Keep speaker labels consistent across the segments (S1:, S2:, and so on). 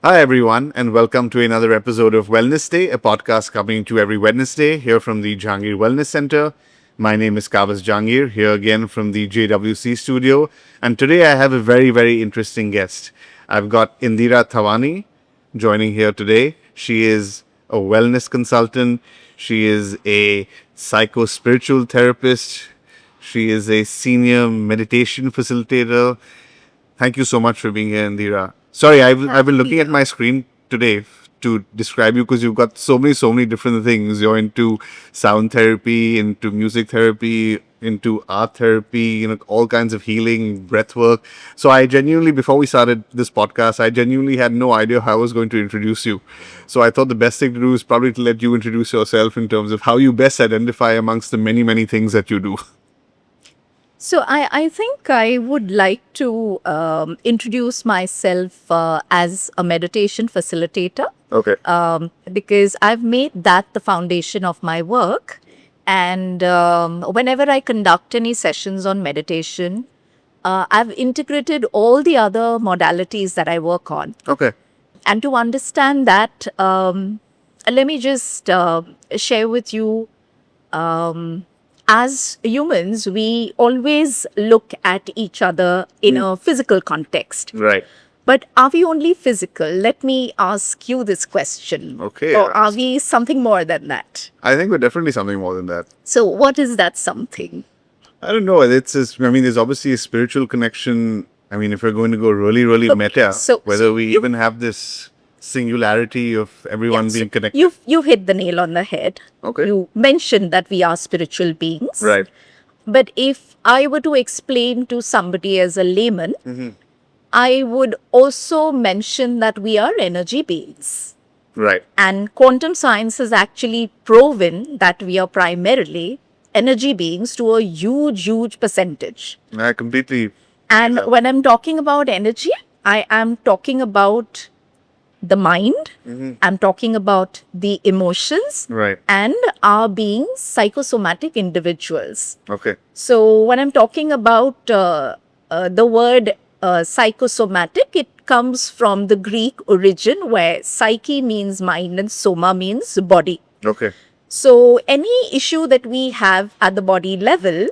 S1: Hi, everyone, and welcome to another episode of Wellness Day, a podcast coming to every Wednesday here from the Jahangir Wellness Center. My name is Kavas Jahangir, here again from the JWC studio, and today I have a very, very interesting guest. I've got Indira Thawani joining here today. She is a wellness consultant, she is a psycho-spiritual therapist, she is a senior meditation facilitator. Thank you so much for being here, Indira. Sorry, I've been looking at my screen today to describe you because you've got so many different things. You're into sound therapy, into music therapy, into art therapy, all kinds of healing, breath work. So I genuinely, before we started this podcast, I genuinely had no idea how I was going to introduce you. So I thought the best thing to do is probably to let you introduce yourself in terms of how you best identify amongst the many things that you do.
S2: So I think I would like to introduce myself as a meditation facilitator.
S1: Okay.
S2: Because I've made that the foundation of my work. And whenever I conduct any sessions on meditation, I've integrated all the other modalities that I work on.
S1: Okay.
S2: And to understand that, let me just share with you. As humans, we always look at each other in a physical context.
S1: Right.
S2: But are we only physical? Let me ask you this question.
S1: Okay.
S2: Or are we something more than that?
S1: I think we're definitely something more than that.
S2: So what is that something?
S1: I don't know. There's obviously a spiritual connection. I mean, if we're going to go really meta, whether we even have this singularity of everyone being connected.
S2: You've hit the nail on the head.
S1: Okay.
S2: You mentioned that we are spiritual beings.
S1: Right.
S2: But if I were to explain to somebody as a layman, I would also mention that we are energy beings.
S1: Right.
S2: And quantum science has actually proven that we are primarily energy beings to a huge percentage.
S1: I completely.
S2: And when I'm talking about energy, I am talking about the mind, I'm talking about the emotions,
S1: Right.
S2: and our being psychosomatic individuals.
S1: Okay.
S2: So when I'm talking about the word psychosomatic, it comes from the Greek origin where psyche means mind and soma means body.
S1: Okay.
S2: So any issue that we have at the body level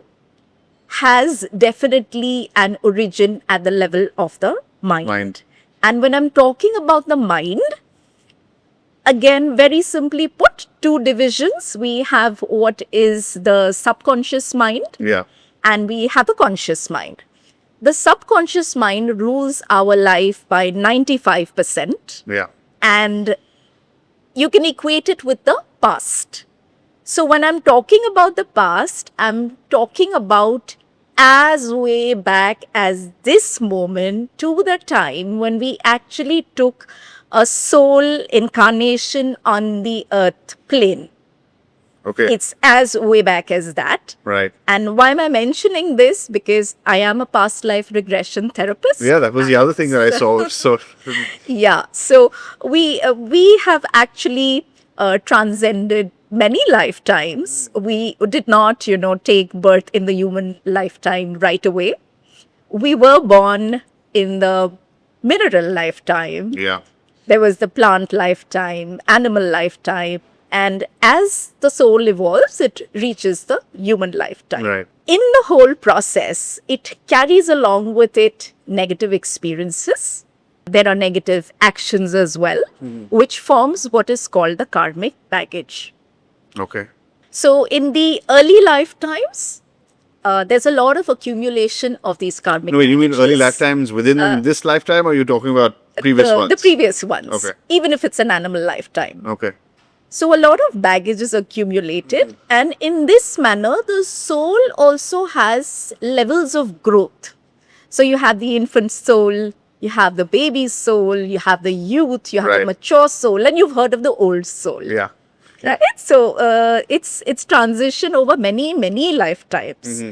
S2: has definitely an origin at the level of the mind. And when I'm talking about the mind, again, very simply put, two divisions. We have what is the subconscious mind.
S1: Yeah.
S2: And we have a conscious mind. The subconscious mind rules our life by 95%.
S1: Yeah.
S2: And you can equate it with the past. So when I'm talking about the past, I'm talking about as way back as this moment to the time when we actually took a soul incarnation on the earth plane.
S1: Okay.
S2: It's as way back as that.
S1: Right.
S2: And why am I mentioning this? Because I am a past life regression therapist.
S1: Yeah, that was the other thing that I saw. So.
S2: Yeah. So we have actually transcended many lifetimes. We did not, take birth in the human lifetime right away. We were born in the mineral lifetime.
S1: Yeah.
S2: There was the plant lifetime, animal lifetime. And as the soul evolves, it reaches the human lifetime.
S1: Right.
S2: In the whole process, it carries along with it negative experiences. There are negative actions as well, which forms what is called the karmic baggage.
S1: Okay.
S2: So in the early lifetimes, there's a lot of accumulation of these karmic
S1: No, you mean
S2: baggages.
S1: early lifetimes within this lifetime, or are you talking about previous ones?
S2: The previous ones.
S1: Okay.
S2: Even if it's an animal lifetime.
S1: Okay.
S2: So a lot of baggage is accumulated. And in this manner, the soul also has levels of growth. So you have the infant soul, you have the baby soul, you have the youth, you have the mature soul, and you've heard of the old soul.
S1: Yeah.
S2: Right? So it's transition over many lifetimes.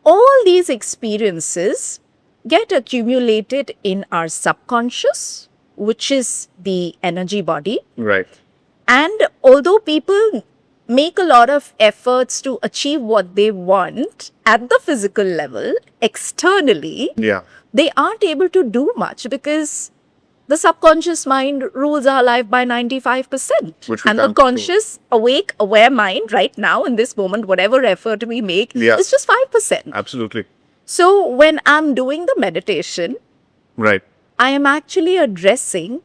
S2: All these experiences get accumulated in our subconscious, which is the energy body.
S1: Right.
S2: And although people make a lot of efforts to achieve what they want at the physical level, externally,
S1: Yeah.
S2: they aren't able to do much because The subconscious mind rules our life by 95%.
S1: Which we
S2: And the
S1: can't prove.
S2: conscious, awake, aware mind right now in this moment, whatever effort we make,
S1: Yeah.
S2: is just 5%.
S1: Absolutely.
S2: So when I'm doing the meditation,
S1: Right.
S2: I am actually addressing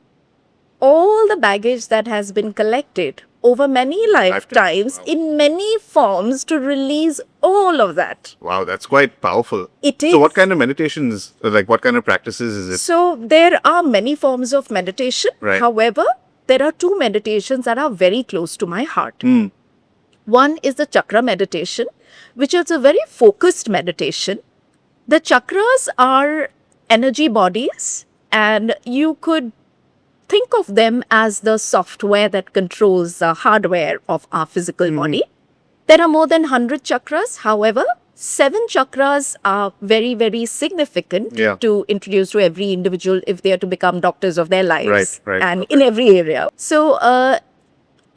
S2: all the baggage that has been collected over many lifetimes
S1: Wow.
S2: in many forms to release all of that.
S1: Wow, that's quite powerful.
S2: It
S1: So what
S2: is.
S1: kind of meditations, like what kind of practices is it?
S2: So there are many forms of meditation.
S1: Right.
S2: However, there are two meditations that are very close to my heart. One is the chakra meditation, which is a very focused meditation. The chakras are energy bodies, and you could think of them as the software that controls the hardware of our physical body. There are more than 100 chakras. However, 7 chakras are very, very significant
S1: Yeah.
S2: to introduce to every individual if they are to become doctors of their lives.
S1: Right, right,
S2: And
S1: okay.
S2: in every area. So,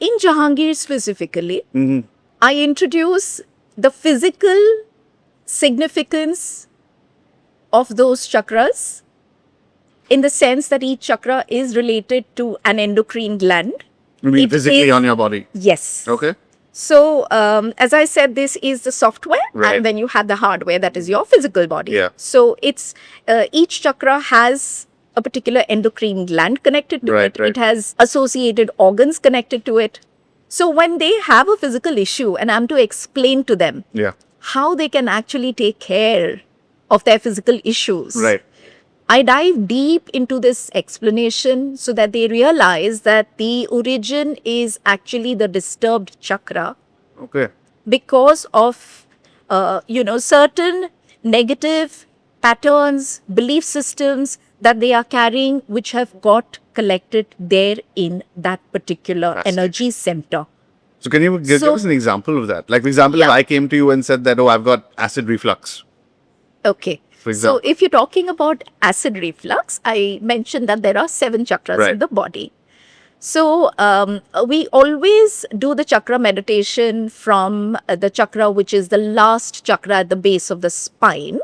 S2: in Jahangir specifically, I introduce the physical significance of those chakras in the sense that each chakra is related to an endocrine gland.
S1: You mean
S2: It
S1: physically
S2: is-
S1: on your body?
S2: Yes.
S1: Okay.
S2: So, as I said, this is the software,
S1: Right.
S2: and then you have the hardware, that is your physical body.
S1: Yeah.
S2: So, it's each chakra has a particular endocrine gland connected to
S1: Right,
S2: it.
S1: right.
S2: It has associated organs connected to it. So, when they have a physical issue, and I'm to explain to them
S1: Yeah.
S2: how they can actually take care of their physical issues.
S1: Right.
S2: I dive deep into this explanation so that they realize that the origin is actually the disturbed chakra
S1: Okay.
S2: because of, certain negative patterns, belief systems that they are carrying, which have got collected there in that particular
S1: Fascinating.
S2: energy center.
S1: So can you give
S2: So-
S1: us an example of that? Like, for example,
S2: Yeah.
S1: if I came to you and said that, oh, I've got acid reflux.
S2: Okay.
S1: For
S2: So
S1: example.
S2: if you're talking about acid reflux, I mentioned that there are 7 chakras
S1: Right.
S2: in the body. So we always do the chakra meditation from the chakra, which is the last chakra at the base of the spine.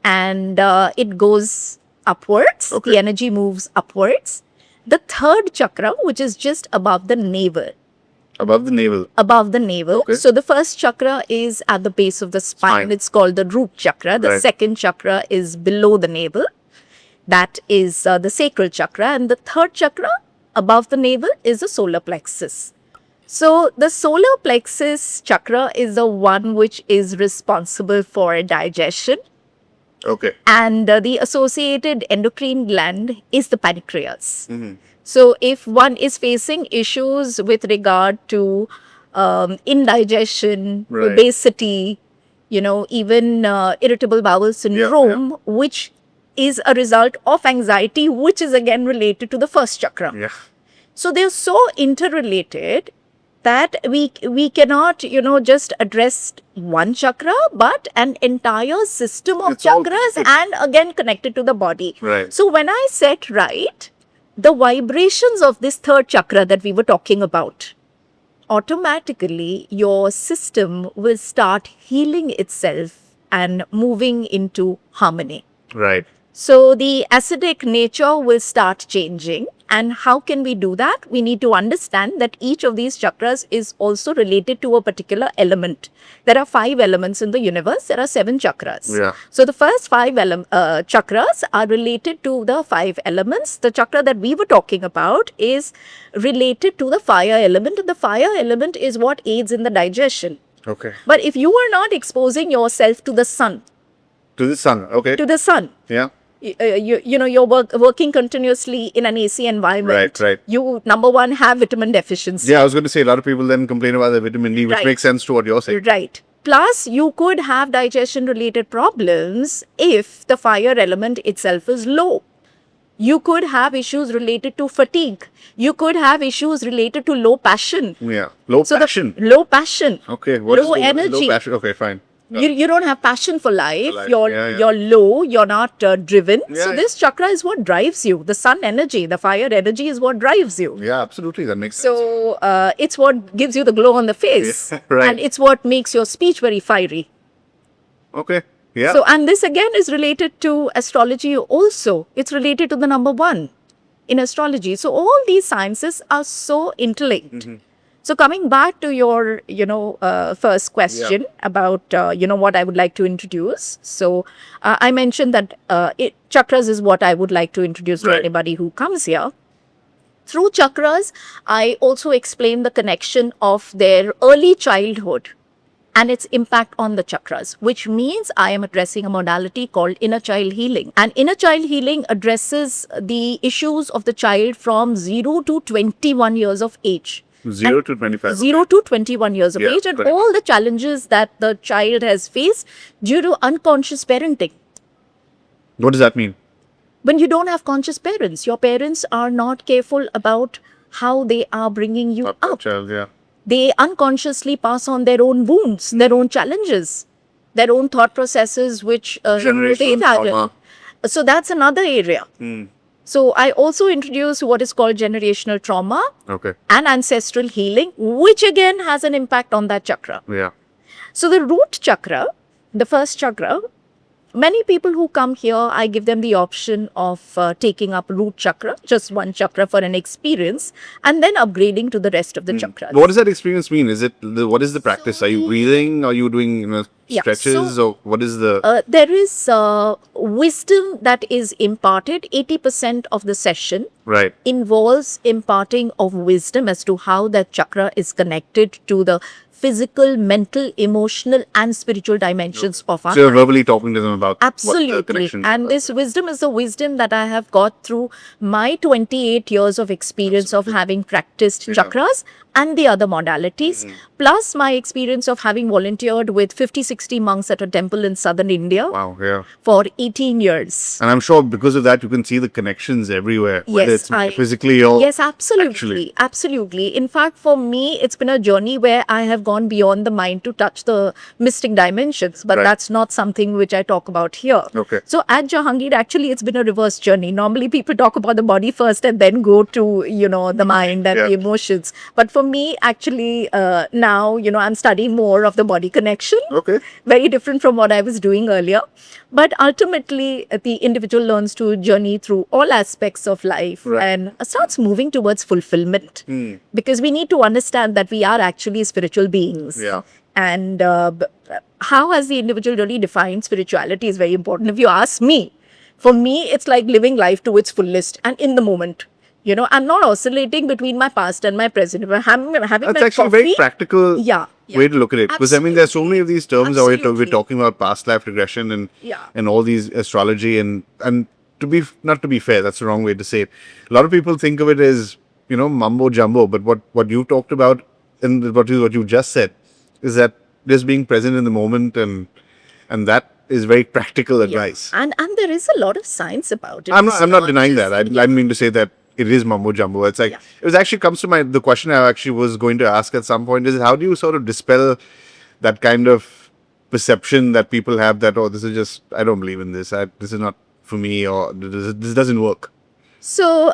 S2: And it goes upwards.
S1: Okay.
S2: The energy moves upwards. The third chakra, which is just above the navel.
S1: Above the navel.
S2: Above the navel.
S1: Okay.
S2: So the first chakra is at the base of the spine.
S1: Spine.
S2: It's called the root chakra. The
S1: Right.
S2: second chakra is below the navel. That is the sacral chakra. And the third chakra above the navel is the solar plexus. So the solar plexus chakra is the one which is responsible for digestion.
S1: Okay.
S2: And the associated endocrine gland is the pancreas. So if one is facing issues with regard to indigestion,
S1: Right.
S2: obesity, even irritable bowel syndrome, which is a result of anxiety, which is again related to the first chakra.
S1: Yeah.
S2: So they're so interrelated that we cannot, just address one chakra, but an entire system of
S1: It's all
S2: chakras
S1: connected.
S2: and again connected to the body.
S1: Right.
S2: So when I set right, the vibrations of this third chakra that we were talking about, automatically your system will start healing itself and moving into harmony.
S1: Right.
S2: So the acidic nature will start changing. And how can we do that? We need to understand that each of these chakras is also related to a particular element. There are 5 elements in the universe. There are 7 chakras.
S1: Yeah.
S2: So the first 5 chakras are related to the 5 elements. The chakra that we were talking about is related to the fire element. And the fire element is what aids in the digestion.
S1: Okay.
S2: But if you are not exposing yourself to the sun,
S1: To the sun. Okay. Yeah.
S2: you're working continuously in an AC environment.
S1: Right, right.
S2: You, number one, have vitamin deficiency.
S1: Yeah, I was going to say a lot of people then complain about the vitamin D, which
S2: Right.
S1: makes sense to what you're saying.
S2: Right. Plus, you could have digestion related problems if the fire element itself is low. You could have issues related to fatigue. You could have issues related to low passion.
S1: Yeah. Low
S2: So
S1: passion.
S2: Low passion.
S1: Okay. What is
S2: low energy.
S1: Low passion. Okay, fine.
S2: You don't have passion for life.
S1: life,
S2: You're
S1: yeah, yeah.
S2: you're low. You're not driven.
S1: Yeah,
S2: So
S1: yeah.
S2: this chakra is what drives you. The sun energy, the fire energy is what drives you.
S1: Yeah, absolutely. That makes sense.
S2: So it's what gives you the glow on the face,
S1: Yeah, right.
S2: and it's what makes your speech very fiery.
S1: Okay. Yeah.
S2: So and this again is related to astrology also. It's related to the number 1. in astrology. So all these sciences are so interlinked. So coming back to your, first question about, what I would like to introduce. So I mentioned that chakras is what I would like to introduce to anybody who comes here. Through chakras, I also explain the connection of their early childhood and its impact on the chakras, which means I am addressing a modality called inner child healing. And inner child healing addresses the issues of the child from 0 to 21 years of age.
S1: 0 to 25.
S2: 0 to 21 years of age, and
S1: correct.
S2: all the challenges that the child has faced due to unconscious parenting.
S1: What does that mean?
S2: When you don't have conscious parents, your parents are not careful about how they are bringing you
S1: Not the
S2: up.
S1: child,
S2: They unconsciously pass on their own wounds, their own challenges, their own thought processes, which
S1: Generational
S2: they had.
S1: trauma.
S2: So that's another area. So I also introduce what is called generational trauma
S1: Okay.
S2: and ancestral healing, which again has an impact on that chakra.
S1: Yeah.
S2: So the root chakra, the first chakra, many people who come here, I give them the option of taking up root chakra, just one chakra for an experience, and then upgrading to the rest of the chakras.
S1: What does that experience mean? What is the practice? Are you breathing? Are you doing stretches? Or what is the...
S2: There is wisdom that is imparted. 80% of the session
S1: Right.
S2: involves imparting of wisdom as to how that chakra is connected to the physical, mental, emotional, and spiritual dimensions of our
S1: So you're verbally talking to them about what the
S2: Absolutely.
S1: connection
S2: And this wisdom is the wisdom that I have got through my 28 years of experience of having practiced chakras and the other modalities, plus my experience of having volunteered with 50-60 monks at a temple in southern India
S1: Wow, yeah.
S2: for 18 years.
S1: And I'm sure because of that, you can see the connections everywhere. Whether
S2: Yes,
S1: it's physically or...
S2: Yes, absolutely.
S1: actually.
S2: Absolutely. In fact, for me, it's been a journey where I have gone beyond the mind to touch the mystic dimensions, but
S1: Right.
S2: that's not something which I talk about here.
S1: Okay.
S2: So at Jahangir, actually, it's been a reverse journey. Normally, people talk about the body first and then go to, the mind and the emotions. But for me, actually, now, I'm studying more of the body connection.
S1: Okay.
S2: Very different from what I was doing earlier. But ultimately, the individual learns to journey through all aspects of life and starts moving towards fulfillment. Because we need to understand that we are actually spiritual beings.
S1: Yeah.
S2: And how has the individual really defined spirituality is very important. If you ask me, for me, it's like living life to its fullest and in the moment. I'm not oscillating between my past and my present. If I'm having
S1: That's
S2: my
S1: actually a
S2: coffee,
S1: very practical way to look at it. Because I mean, there's so many of these terms that we're
S2: Absolutely.
S1: talking about past life regression and
S2: Yeah.
S1: and all these astrology and not to be fair, that's the wrong way to say it. A lot of people think of it as mumbo jumbo, but what you talked about and what you just said is that just being present in the moment and that is very practical advice.
S2: And there is a lot of science about it.
S1: I'm
S2: It's
S1: not denying
S2: just-
S1: that. I mean to say that it is mumbo jumbo. It's like it was actually comes to the question I actually was going to ask at some point is how do you sort of dispel that kind of perception that people have that this is just I don't believe in this. This is not for me or this doesn't work.
S2: So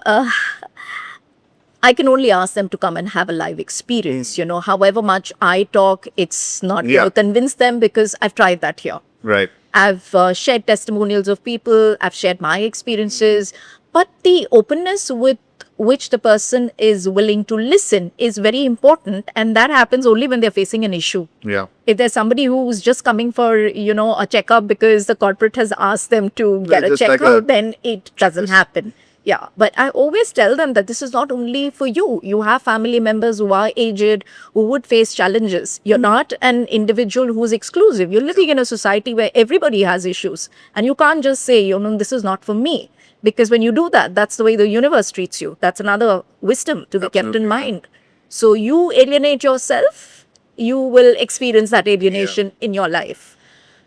S2: I can only ask them to come and have a live experience. However much I talk, it's not going to convince them because I've tried that here.
S1: Right.
S2: I've shared testimonials of people, I've shared my experiences, but the openness with which the person is willing to listen is very important, and that happens only when they're facing an issue.
S1: Yeah.
S2: If there's somebody who's just coming for, a checkup because the corporate has asked them to get a
S1: just like
S2: checkup, then it doesn't happen. Yeah, but I always tell them that this is not only for you. You have family members who are aged, who would face challenges. You're not an individual who's exclusive. You're living in a society where everybody has issues. And you can't just say, this is not for me. Because when you do that, that's the way the universe treats you. That's another wisdom to be kept in mind. So you alienate yourself, you will experience that alienation in your life.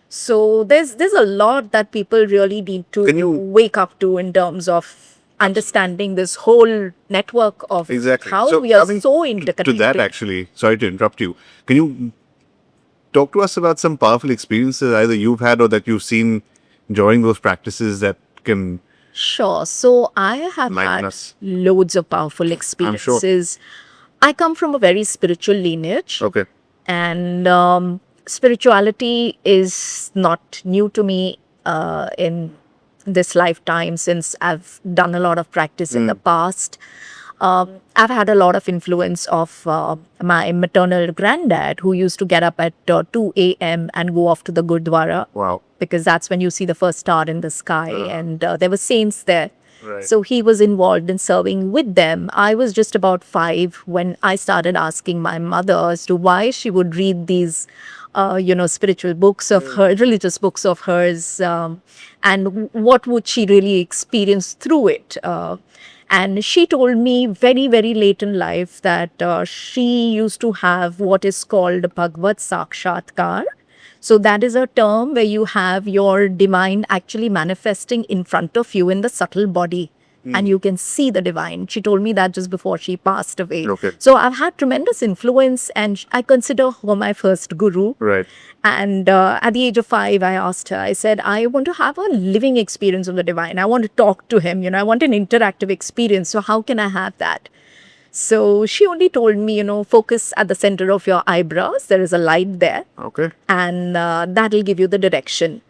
S2: So there's a lot that people really need to wake up to in terms of understanding this whole network of how we are so interconnected.
S1: To that, actually, sorry to interrupt you. Can you talk to us about some powerful experiences either you've had or that you've seen during those practices that can...
S2: Sure. So I have had loads of powerful experiences. I come from a very spiritual lineage.
S1: Okay.
S2: And spirituality is not new to me in this lifetime, since I've done a lot of practice in the past. I've had a lot of influence of my maternal granddad, who used to get up at 2 a.m. and go off to the Gurdwara.
S1: Wow.
S2: Because that's when you see the first star in the sky, and there were saints there.
S1: Right.
S2: So he was involved in serving with them. I was just about 5 when I started asking my mother as to why she would read these, spiritual books of her, religious books of hers, and what would she really experience through it. And she told me very, very late in life that she used to have what is called Bhagavad Sakshatkar. So that is a term where you have your divine actually manifesting in front of you in the subtle body. And you can see the divine. She told me that just before she passed away.
S1: Okay.
S2: So I've had tremendous influence, and I consider her my first guru.
S1: Right.
S2: And at the age of 5, I asked her, I said, I want to have a living experience of the divine. I want to talk to him. I want an interactive experience. So how can I have that? So she only told me, focus at the center of your eyebrows. There is a light there.
S1: Okay.
S2: And that'll give you the direction.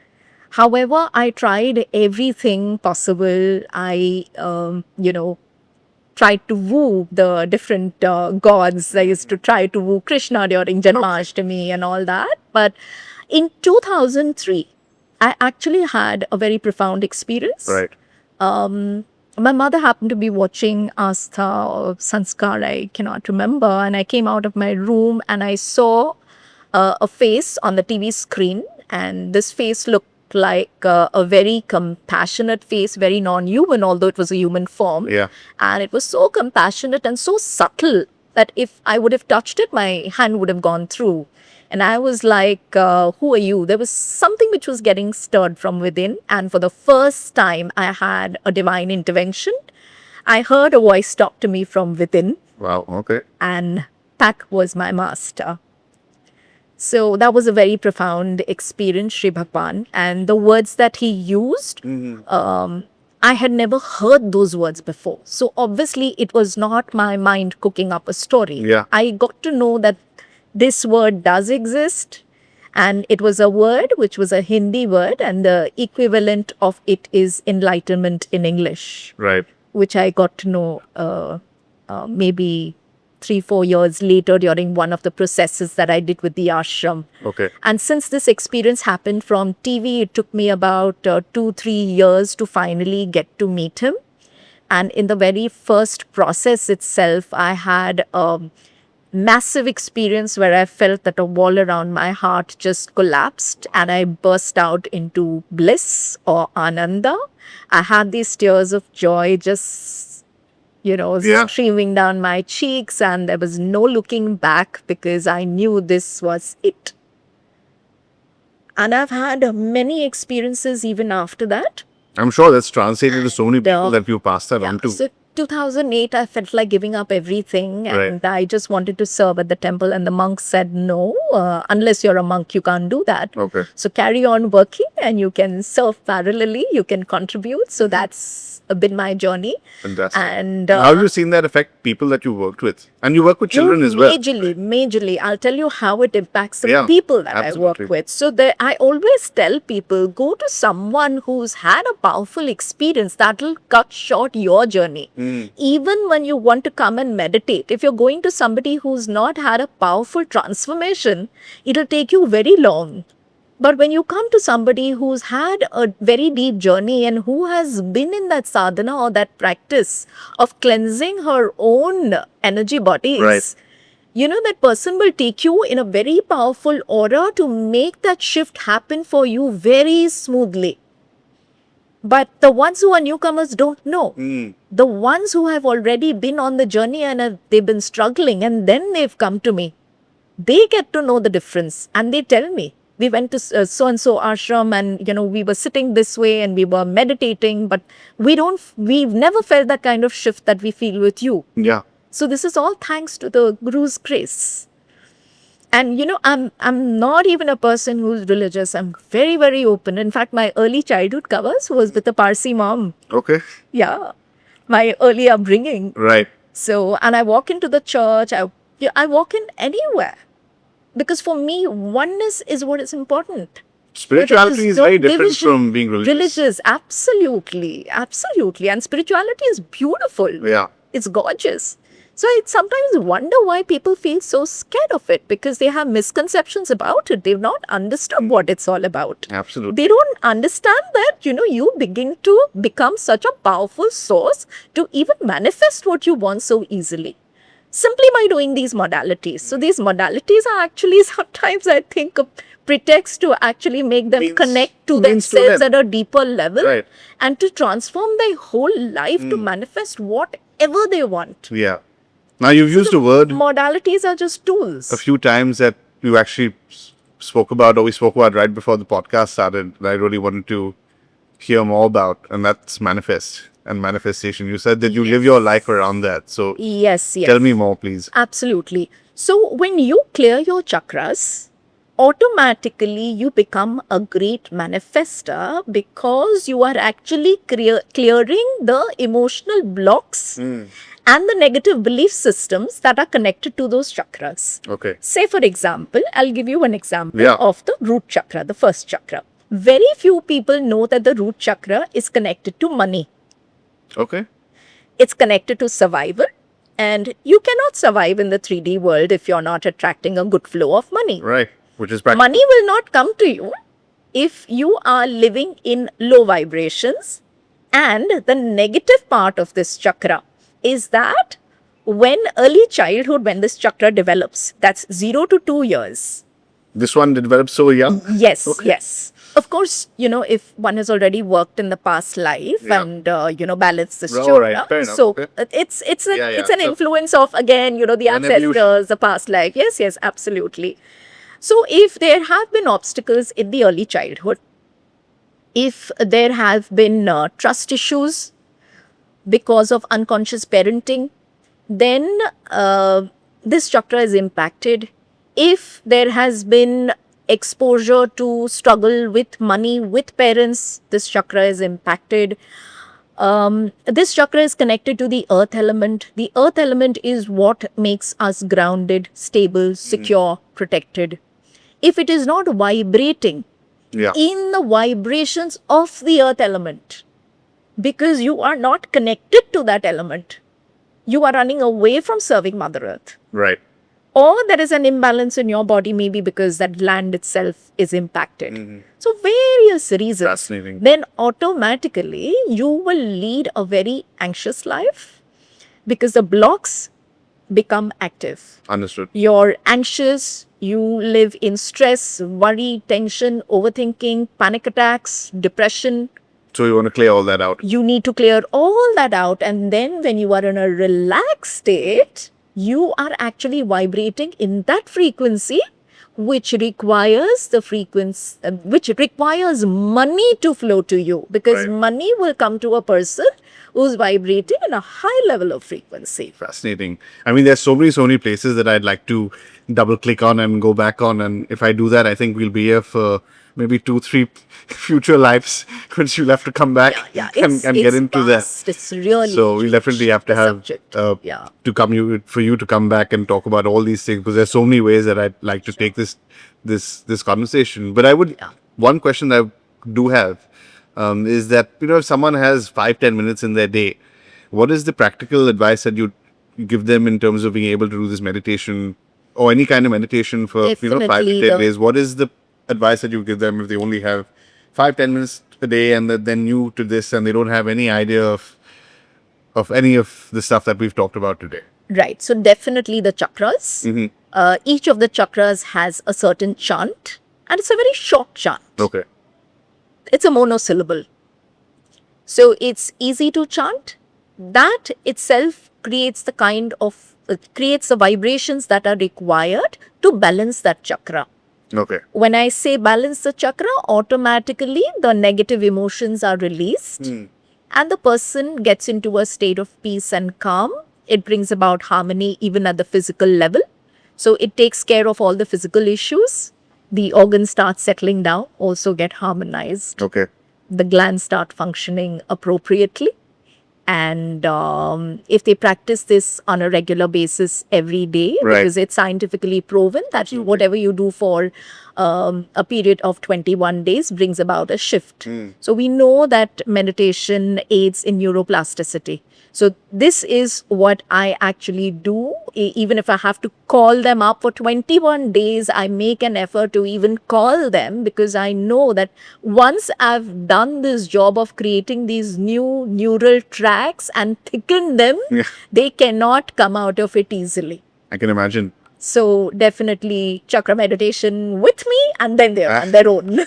S2: However, I tried everything possible. I, tried to woo the different gods. I used to try to woo Krishna during Janmashtami and all that. But in 2003, I actually had a very profound experience.
S1: Right.
S2: My mother happened to be watching Astha or Sanskar, I cannot remember. And I came out of my room and I saw a face on the TV screen. And this face looked like a very compassionate face, very non-human, although it was a human form.
S1: Yeah.
S2: And it was so compassionate and so subtle that if I would have touched it, my hand would have gone through. And I was like, who are you? There was something which was getting stirred from within. And for the first time, I had a divine intervention. I heard a voice talk to me from within.
S1: Wow. Okay.
S2: And that was my master. So that was a very profound experience, Sri Bhagwan. And the words that he used, I had never heard those words before. So obviously, it was not my mind cooking up a story.
S1: Yeah.
S2: I got to know that this word does exist. And it was a word which was a Hindi word. And the equivalent of it is enlightenment in English.
S1: Right.
S2: Which I got to know maybe 3-4 years later during one of the processes that I did with the ashram.
S1: Okay.
S2: And since this experience happened from TV, it took me about 2-3 years to finally get to meet him. And in the very first process itself, I had a massive experience where I felt that a wall around my heart just collapsed and I burst out into bliss or ananda. I had these tears of joy just streaming down my cheeks, and there was no looking back because I knew this was it. And I've had many experiences even after that.
S1: I'm sure that's translated to so many people that you passed that on to.
S2: So 2008, I felt like giving up everything, and I just wanted to serve at the temple, and the monks said, no, unless you're a monk, you can't do that.
S1: Okay.
S2: So carry on working and you can serve parallelly, you can contribute. So that's been my journey.
S1: Fantastic.
S2: And
S1: how have you seen that affect people that you worked with? And you work with children as well.
S2: Majorly. I'll tell you how it impacts the
S1: Yeah,
S2: people that
S1: absolutely.
S2: I work with. So I always tell people, go to someone who's had a powerful experience that will cut short your journey. Even when you want to come and meditate, if you're going to somebody who's not had a powerful transformation, it'll take you very long. But when you come to somebody who's had a very deep journey and who has been in that sadhana or that practice of cleansing her own energy bodies,
S1: Right.
S2: That person will take you in a very powerful aura to make that shift happen for you very smoothly. But the ones who are newcomers don't know. The ones who have already been on the journey and they've been struggling and then they've come to me, they get to know the difference and they tell me. We went to so-and-so ashram and, we were sitting this way and we were meditating, but we've never felt that kind of shift that we feel with you.
S1: Yeah.
S2: So this is all thanks to the Guru's grace. And, I'm not even a person who's religious. I'm very, very open. In fact, my early childhood covers was with a Parsi mom.
S1: Okay.
S2: Yeah. My early upbringing.
S1: Right.
S2: So, and I walk into the church, I walk in anywhere. Because for me, oneness is what is important.
S1: Spirituality is very different from being religious.
S2: Religious, absolutely, absolutely. And spirituality is beautiful.
S1: Yeah.
S2: It's gorgeous. So I sometimes wonder why people feel so scared of it, because they have misconceptions about it. They've not understood what it's all about.
S1: Absolutely.
S2: They don't understand that, you begin to become such a powerful source to even manifest what you want so easily, simply by doing these modalities. So these modalities are actually sometimes, I think, a pretext to actually make them connect to themselves at a deeper level,
S1: right,
S2: and to transform their whole life to manifest whatever they want.
S1: Yeah. Now, you've used the word
S2: modalities are just tools
S1: a few times that you actually spoke about, or we spoke about right before the podcast started, that I really wanted to hear more about, and that's manifest and manifestation. You said that you live your life around that. So
S2: Yes.
S1: tell me more, please.
S2: Absolutely. So when you clear your chakras, automatically you become a great manifester, because you are actually clearing the emotional blocks and the negative belief systems that are connected to those chakras.
S1: Okay.
S2: Say, for example, I'll give you an example
S1: Yeah.
S2: of the root chakra, the first chakra. Very few people know that the root chakra is connected to money.
S1: Okay.
S2: It's connected to survival. And you cannot survive in the 3D world if you're not attracting a good flow of money.
S1: Right. Which is practical.
S2: Money will not come to you if you are living in low vibrations. And the negative part of this chakra is that when early childhood, when this chakra develops, that's 0 to 2 years.
S1: This one developed so young?
S2: Yes,
S1: Okay.
S2: yes. Of course, if one has already worked in the past life and, balanced this chakra.
S1: Right, fair enough.
S2: So
S1: Okay.
S2: it's
S1: Yeah.
S2: an influence of, again, the
S1: An
S2: ancestors,
S1: evolution.
S2: the past life. Yes, absolutely. So if there have been obstacles in the early childhood, if there have been trust issues because of unconscious parenting, then this chakra is impacted. If there has been exposure to struggle with money with parents, this chakra is impacted. This chakra is connected to the earth element. The earth element is what makes us grounded, stable, secure, protected. If it is not vibrating in the vibrations of the earth element, because you are not connected to that element, you are running away from serving Mother Earth.
S1: Right.
S2: Or there is an imbalance in your body, maybe because that land itself is impacted. So various reasons.
S1: Fascinating.
S2: Then automatically you will lead a very anxious life, because the blocks become active.
S1: Understood.
S2: You're anxious, you live in stress, worry, tension, overthinking, panic attacks, depression.
S1: So you want to clear all that out.
S2: You need to clear all that out. And then when you are in a relaxed state, you are actually vibrating in that frequency, which requires which requires money to flow to you, because
S1: Right.
S2: money will come to a person who's vibrating in a high level of frequency.
S1: Fascinating. I mean, there's so many places that I'd like to double click on and go back on. And if I do that, I think we'll be here for maybe 2-3 future lives, which you'll have to come back and get into
S2: vast.
S1: that.
S2: It's really
S1: So we'll definitely have to have
S2: subject.
S1: for you to come back and talk about all these things, because there's so many ways that I'd like to take this conversation. But I would one question that I do have is that if someone has 5-10 minutes in their day, what is the practical advice that you give them in terms of being able to do this meditation or any kind of meditation for 5 to 10 days? What is the advice that you give them if they only have 5-10 minutes a day and they're new to this and they don't have any idea of any of the stuff that we've talked about today?
S2: Right. So definitely the chakras. Each of the chakras has a certain chant, and it's a very short chant.
S1: Okay.
S2: It's a monosyllable. So it's easy to chant. That itself creates the creates the vibrations that are required to balance that chakra.
S1: Okay.
S2: When I say balance the chakra, automatically the negative emotions are released and the person gets into a state of peace and calm. It brings about harmony even at the physical level. So it takes care of all the physical issues. The organs start settling down, also get harmonized.
S1: Okay.
S2: The glands start functioning appropriately. And if they practice this on a regular basis every day,
S1: Right.
S2: because it's scientifically proven that whatever you do for a period of 21 days brings about a shift. So we know that meditation aids in neuroplasticity. So this is what I actually do. Even if I have to call them up for 21 days, I make an effort to even call them, because I know that once I've done this job of creating these new neural tracks and thicken them,
S1: Yeah.
S2: they cannot come out of it easily.
S1: I can imagine.
S2: So definitely chakra meditation with me, and then they're on their own.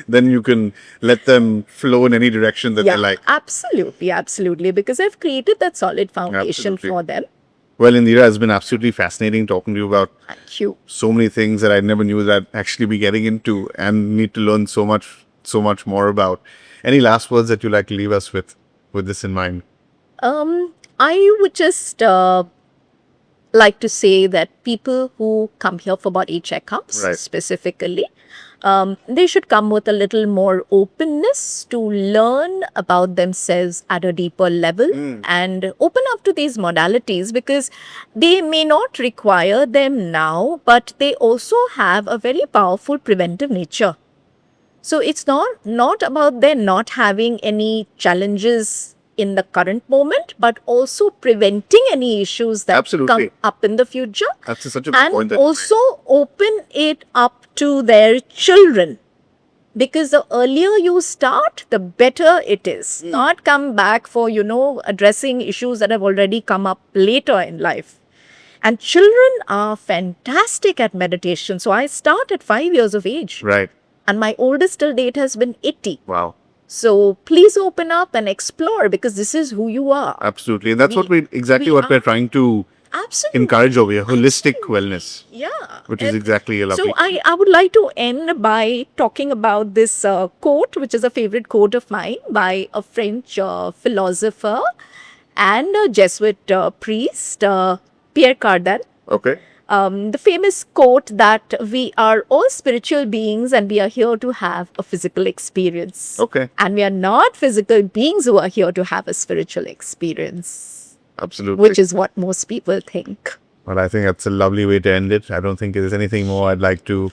S1: Then you can let them flow in any direction that they like.
S2: Absolutely, absolutely. Because I've created that solid foundation
S1: Absolutely.
S2: for them.
S1: Well, Indira, it's been absolutely fascinating talking to you about
S2: Thank you.
S1: so many things that I never knew that I'd actually be getting into and need to learn so much more about. Any last words that you like to leave us with this in mind?
S2: I would just like to say that people who come here for body checkups
S1: Right.
S2: specifically, they should come with a little more openness to learn about themselves at a deeper level and open up to these modalities, because they may not require them now, but they also have a very powerful preventive nature. So it's not about them not having any challenges in the current moment, but also preventing any issues that
S1: Absolutely.
S2: come up in the future.
S1: That's such a good point.
S2: And
S1: that you
S2: also open it up to their children. Because the earlier you start, the better it is. Not come back for, addressing issues that have already come up later in life. And children are fantastic at meditation. So I start at 5 years of age.
S1: made. Right.
S2: And my oldest till date has been 80.
S1: Wow.
S2: So please open up and explore, because this is who you are.
S1: Absolutely. And that's what
S2: we
S1: we're
S2: are-
S1: trying to
S2: Absolutely.
S1: encourage over here. Holistic wellness,
S2: Yeah.
S1: which is
S2: And
S1: exactly a lovely.
S2: so I would like to end by talking about this quote, which is a favorite quote of mine by a French philosopher and a Jesuit priest, Pierre Cardin.
S1: Okay.
S2: The famous quote that we are all spiritual beings and we are here to have a physical experience.
S1: Okay.
S2: And we are not physical beings who are here to have a spiritual experience,
S1: Absolutely.
S2: which is what most people think.
S1: Well, I think that's a lovely way to end it. I don't think there's anything more I'd like to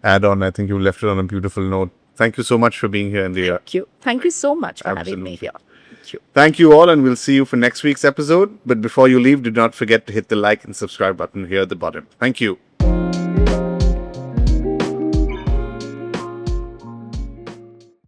S1: add on. I think you left it on a beautiful note. Thank you so much for being here, Indira.
S2: Thank you. Thank you so much for having me
S1: Absolutely.
S2: here. Thank you.
S1: Thank you all, and we'll see you for next week's episode. But before you leave, do not forget to hit the like and subscribe button here at the bottom. Thank you.